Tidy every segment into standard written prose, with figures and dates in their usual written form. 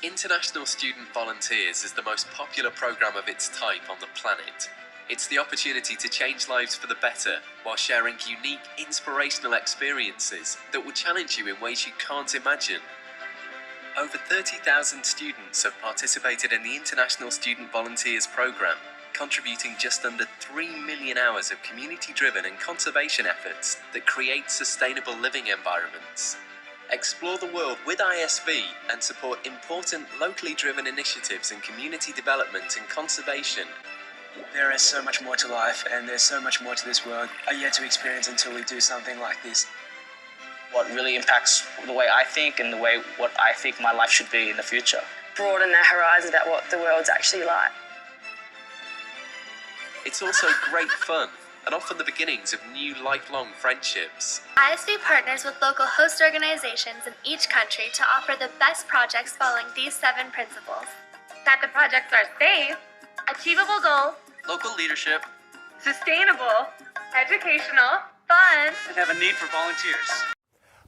International Student Volunteers is the most popular program of its type on the planet. It's the opportunity to change lives for the better while sharing unique, inspirational experiences that will challenge you in ways you can't imagine. Over 30,000 students have participated in the International Student Volunteers program, contributing just under 3 million hours of community-driven and conservation efforts that create sustainable living environments. Explore the world with ISV and support important locally driven initiatives in community development and conservation. There is so much more to life, and there's so much more to this world yet to experience until we do something like this. What really impacts the way I think and what I think my life should be in the future. Broaden their horizon about what the world's actually like. It's also great fun and often the beginnings of new lifelong friendships. ISV partners with local host organizations in each country to offer the best projects following these 7 principles. That the projects are safe, achievable goals, Local leadership, sustainable, educational, fun, and have a need for volunteers.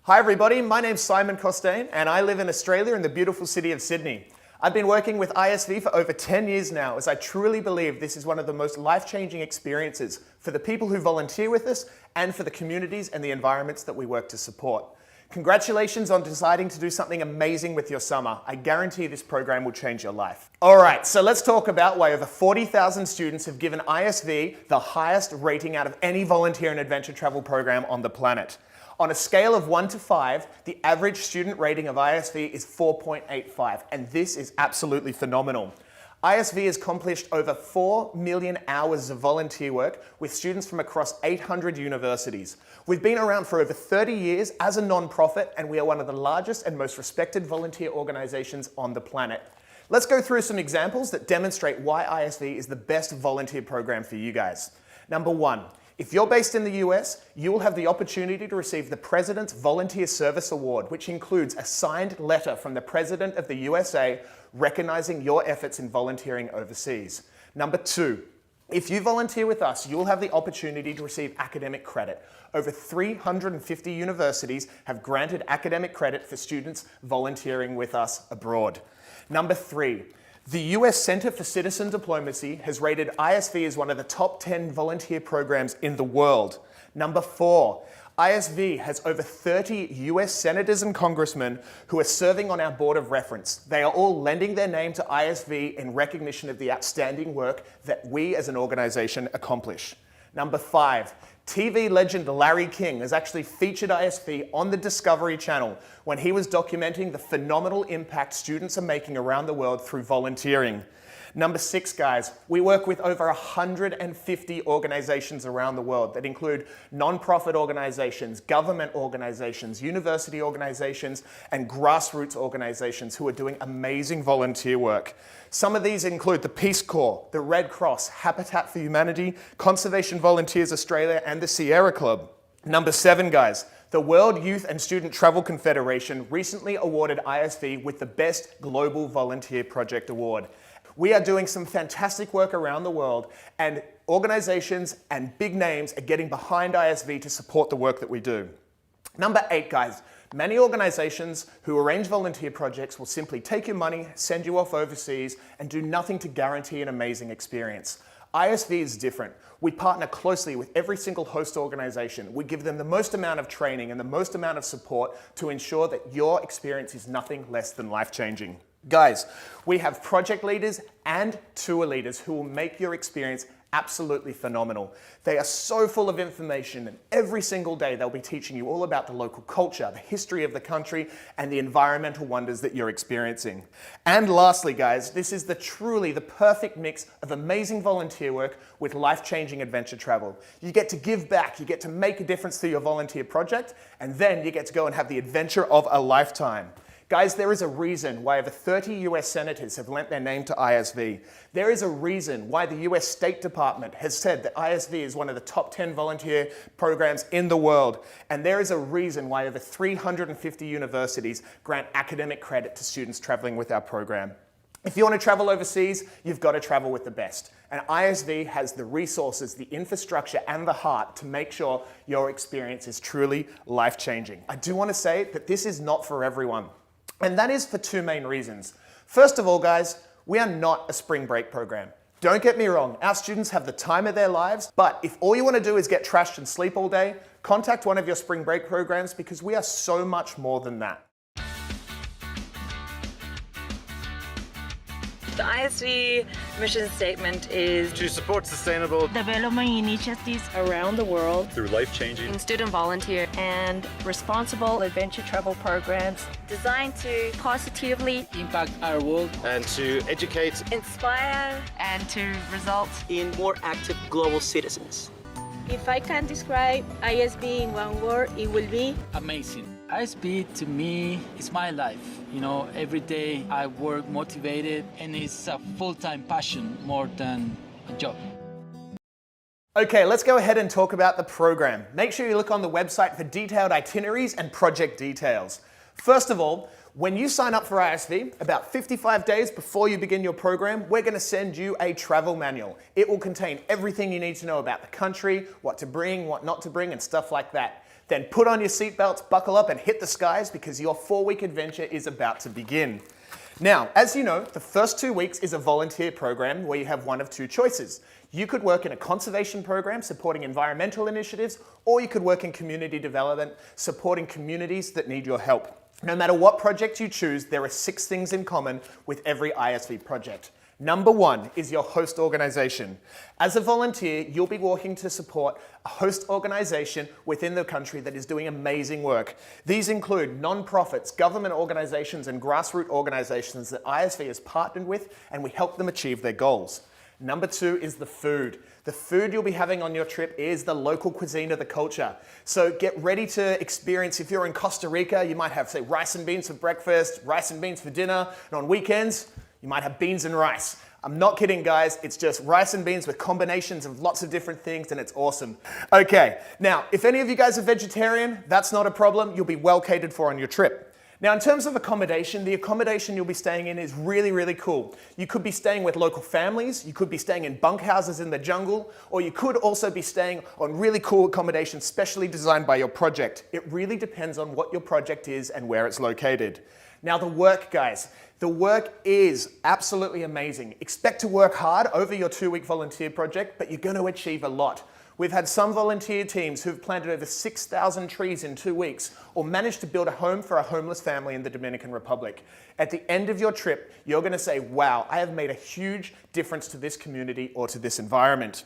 Hi everybody, my name's Simon Costain and I live in Australia in the beautiful city of Sydney. I've been working with ISV for over 10 years now, as I truly believe this is one of the most life-changing experiences for the people who volunteer with us and for the communities and the environments that we work to support. Congratulations on deciding to do something amazing with your summer. I guarantee this program will change your life. All right, so let's talk about why over 40,000 students have given ISV the highest rating out of any volunteer and adventure travel program on the planet. On a scale of 1 to 5, the average student rating of ISV is 4.85, and this is absolutely phenomenal. ISV has accomplished over 4 million hours of volunteer work with students from across 800 universities. We've been around for over 30 years as a non-profit, and we are one of the largest and most respected volunteer organizations on the planet. Let's go through some examples that demonstrate why ISV is the best volunteer program for you guys. Number 1. If you're based in the US, you will have the opportunity to receive the President's Volunteer Service Award, which includes a signed letter from the President of the USA recognizing your efforts in volunteering overseas. Number 2, if you volunteer with us, you'll have the opportunity to receive academic credit. Over 350 universities have granted academic credit for students volunteering with us abroad. Number 3, the US Center for Citizen Diplomacy has rated ISV as one of the top 10 volunteer programs in the world. Number 4, ISV has over 30 US senators and congressmen who are serving on our board of reference. They are all lending their name to ISV in recognition of the outstanding work that we as an organization accomplish. Number 5, TV legend Larry King has actually featured ISV on the Discovery Channel when he was documenting the phenomenal impact students are making around the world through volunteering. Number 6, guys, we work with over 150 organizations around the world that include non-profit organizations, government organizations, university organizations, and grassroots organizations who are doing amazing volunteer work. Some of these include the Peace Corps, the Red Cross, Habitat for Humanity, Conservation Volunteers Australia, and the Sierra Club. Number 7, guys, the World Youth and Student Travel Confederation recently awarded ISV with the Best Global Volunteer Project Award. We are doing some fantastic work around the world, and organizations and big names are getting behind ISV to support the work that we do. Number 8, guys, many organizations who arrange volunteer projects will simply take your money, send you off overseas, and do nothing to guarantee an amazing experience. ISV is different. We partner closely with every single host organization. We give them the most amount of training and the most amount of support to ensure that your experience is nothing less than life-changing. Guys, we have project leaders and tour leaders who will make your experience absolutely phenomenal. They are so full of information, and every single day they'll be teaching you all about the local culture, the history of the country, and the environmental wonders that you're experiencing. And lastly, guys, this is truly the perfect mix of amazing volunteer work with life-changing adventure travel. You get to give back, you get to make a difference through your volunteer project, and then you get to go and have the adventure of a lifetime. Guys, there is a reason why over 30 US senators have lent their name to ISV. There is a reason why the US State Department has said that ISV is one of the top 10 volunteer programs in the world. And there is a reason why over 350 universities grant academic credit to students traveling with our program. If you want to travel overseas, you've got to travel with the best. And ISV has the resources, the infrastructure, and the heart to make sure your experience is truly life-changing. I do want to say that this is not for everyone. And that is for 2 main reasons. First of all, guys, we are not a spring break program. Don't get me wrong, our students have the time of their lives, but if all you want to do is get trashed and sleep all day, contact one of your spring break programs because we are so much more than that. The ISV mission statement is to support sustainable development initiatives around the world through life-changing student volunteer and responsible adventure travel programs designed to positively Impact our world and to educate, inspire and to result in more active global citizens. If I can describe ISB in one word, it will be amazing. ISB to me is my life. You know, every day I work motivated and it's a full-time passion more than a job. Okay, let's go ahead and talk about the program. Make sure you look on the website for detailed itineraries and project details. First of all, when you sign up for ISV, about 55 days before you begin your program, we're going to send you a travel manual. It will contain everything you need to know about the country, what to bring, what not to bring, and stuff like that. Then put on your seatbelts, buckle up, and hit the skies because your 4-week adventure is about to begin. Now, as you know, the first 2 weeks is a volunteer program where you have one of two choices. You could work in a conservation program supporting environmental initiatives, or you could work in community development supporting communities that need your help. No matter what project you choose, there are 6 things in common with every ISV project. Number 1 is your host organization. As a volunteer, you'll be working to support a host organization within the country that is doing amazing work. These include non-profits, government organizations, and grassroots organizations that ISV has partnered with, and we help them achieve their goals. Number 2 is the food. The food you'll be having on your trip is the local cuisine of the culture. So get ready to experience, if you're in Costa Rica, you might have, say, rice and beans for breakfast, rice and beans for dinner, and on weekends, you might have beans and rice. I'm not kidding, guys. It's just rice and beans with combinations of lots of different things, and it's awesome. Okay, now, if any of you guys are vegetarian, that's not a problem. You'll be well catered for on your trip. Now, in terms of accommodation, the accommodation you'll be staying in is really, really cool. You could be staying with local families, you could be staying in bunkhouses in the jungle, or you could also be staying on really cool accommodation specially designed by your project. It really depends on what your project is and where it's located. Now, the work, guys. The work is absolutely amazing. Expect to work hard over your 2-week volunteer project, but you're going to achieve a lot. We've had some volunteer teams who've planted over 6,000 trees in 2 weeks or managed to build a home for a homeless family in the Dominican Republic. At the end of your trip, you're going to say, wow, I have made a huge difference to this community or to this environment.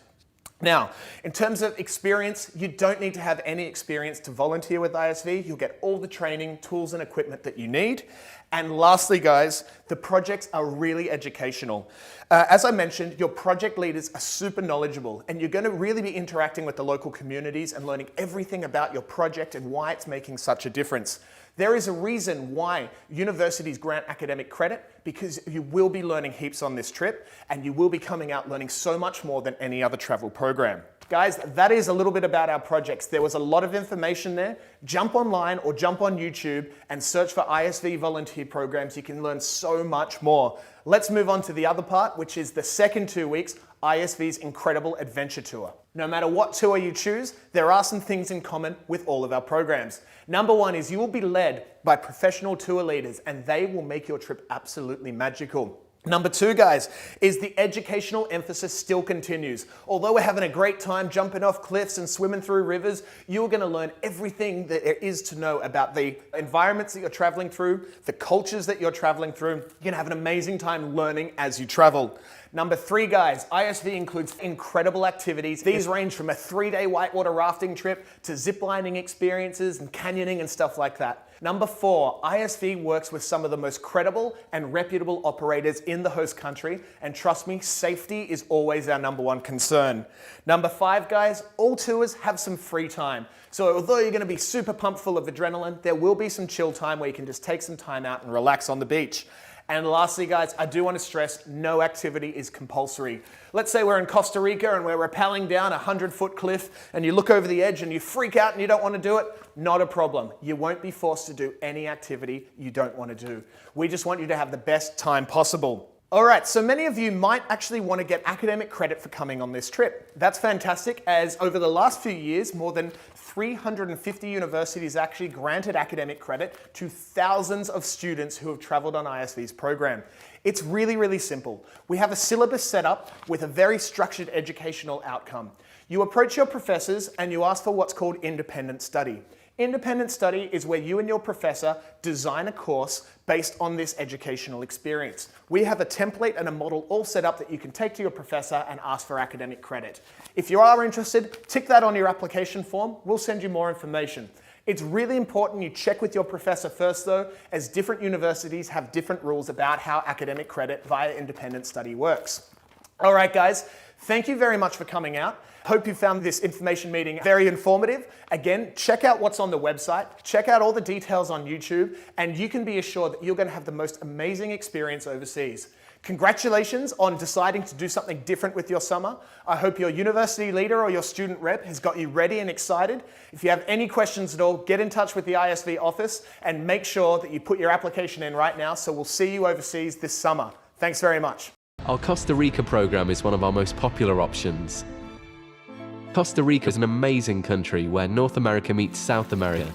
Now, in terms of experience, you don't need to have any experience to volunteer with ISV. You'll get all the training, tools, and equipment that you need. And lastly, guys, the projects are really educational. As I mentioned, your project leaders are super knowledgeable, and you're going to really be interacting with the local communities and learning everything about your project and why it's making such a difference. There is a reason why universities grant academic credit, because you will be learning heaps on this trip, and you will be coming out learning so much more than any other travel program. Guys, that is a little bit about our projects. There was a lot of information there. Jump online or jump on YouTube and search for ISV volunteer programs. You can learn so much more. Let's move on to the other part, which is the second 2 weeks, ISV's Incredible Adventure Tour. No matter what tour you choose, there are some things in common with all of our programs. Number 1 is you will be led by professional tour leaders, and they will make your trip absolutely magical. Number 2, guys, is the educational emphasis still continues. Although we're having a great time jumping off cliffs and swimming through rivers, you're going to learn everything that there is to know about the environments that you're traveling through, the cultures that you're traveling through. You're going to have an amazing time learning as you travel. Number 3, guys, ISV includes incredible activities. These range from a 3-day whitewater rafting trip to ziplining experiences and canyoning and stuff like that. Number 4, ISV works with some of the most credible and reputable operators in the host country, and trust me, safety is always our number 1 concern. Number 5, guys, all tours have some free time. So although you're going to be super pumped full of adrenaline, there will be some chill time where you can just take some time out and relax on the beach. And lastly, guys, I do want to stress no activity is compulsory. Let's say we're in Costa Rica and we're rappelling down a 100-foot cliff and you look over the edge and you freak out and you don't want to do it. Not a problem. You won't be forced to do any activity you don't want to do. We just want you to have the best time possible. All right, so many of you might actually want to get academic credit for coming on this trip. That's fantastic, as over the last few years, more than 350 universities actually granted academic credit to thousands of students who have traveled on ISV's program. It's really, really simple. We have a syllabus set up with a very structured educational outcome. You approach your professors and you ask for what's called independent study. Independent study is where you and your professor design a course based on this educational experience. We have a template and a model all set up that you can take to your professor and ask for academic credit. If you are interested, tick that on your application form. We'll send you more information. It's really important you check with your professor first though, as different universities have different rules about how academic credit via independent study works. All right, guys, thank you very much for coming out. Hope you found this information meeting very informative. Again, check out what's on the website, check out all the details on YouTube, and you can be assured that you're going to have the most amazing experience overseas. Congratulations on deciding to do something different with your summer. I hope your university leader or your student rep has got you ready and excited. If you have any questions at all, get in touch with the ISV office and make sure that you put your application in right now, so we'll see you overseas this summer. Thanks very much. Our Costa Rica program is one of our most popular options. Costa Rica is an amazing country where North America meets South America.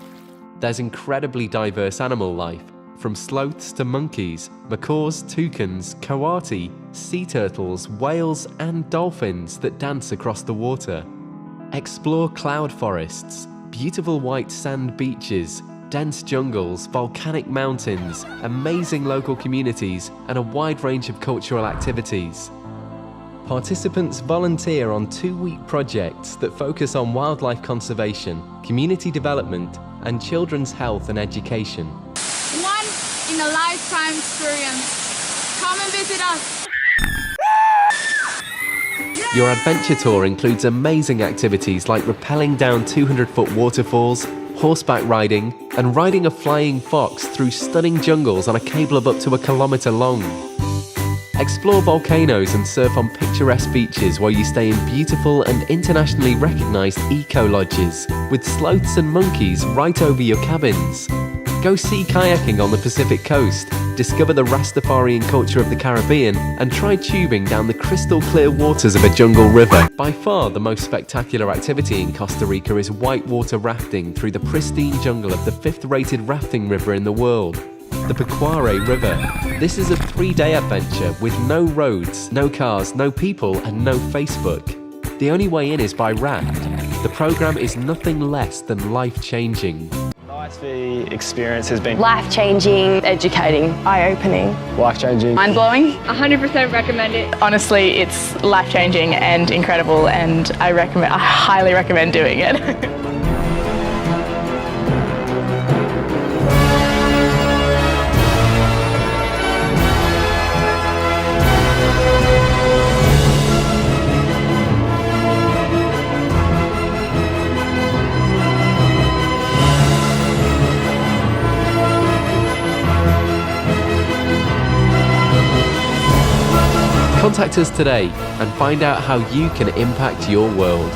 There's incredibly diverse animal life, from sloths to monkeys, macaws, toucans, coati, sea turtles, whales and dolphins that dance across the water. Explore cloud forests, beautiful white sand beaches, dense jungles, volcanic mountains, amazing local communities, and a wide range of cultural activities. Participants volunteer on 2-week projects that focus on wildlife conservation, community development, and children's health and education. One-in-a-lifetime experience. Come and visit us. Your adventure tour includes amazing activities like rappelling down 200-foot waterfalls, horseback riding, and riding a flying fox through stunning jungles on a cable of up to 1 kilometer long. Explore volcanoes and surf on picturesque beaches while you stay in beautiful and internationally recognized eco-lodges with sloths and monkeys right over your cabins. Go sea kayaking on the Pacific coast, discover the Rastafarian culture of the Caribbean, and try tubing down the crystal clear waters of a jungle river. By far the most spectacular activity in Costa Rica is whitewater rafting through the pristine jungle of the 5th rated rafting river in the world, the Pequare River. This is a 3-day adventure with no roads, no cars, no people, and no Facebook. The only way in is by raft. The program is nothing less than life-changing. The ISV experience has been Life-changing, educating, eye-opening, life-changing, Mind-blowing. 100% recommend it. Honestly, it's life-changing and incredible, and I highly recommend doing it. Contact us today and find out how you can impact your world.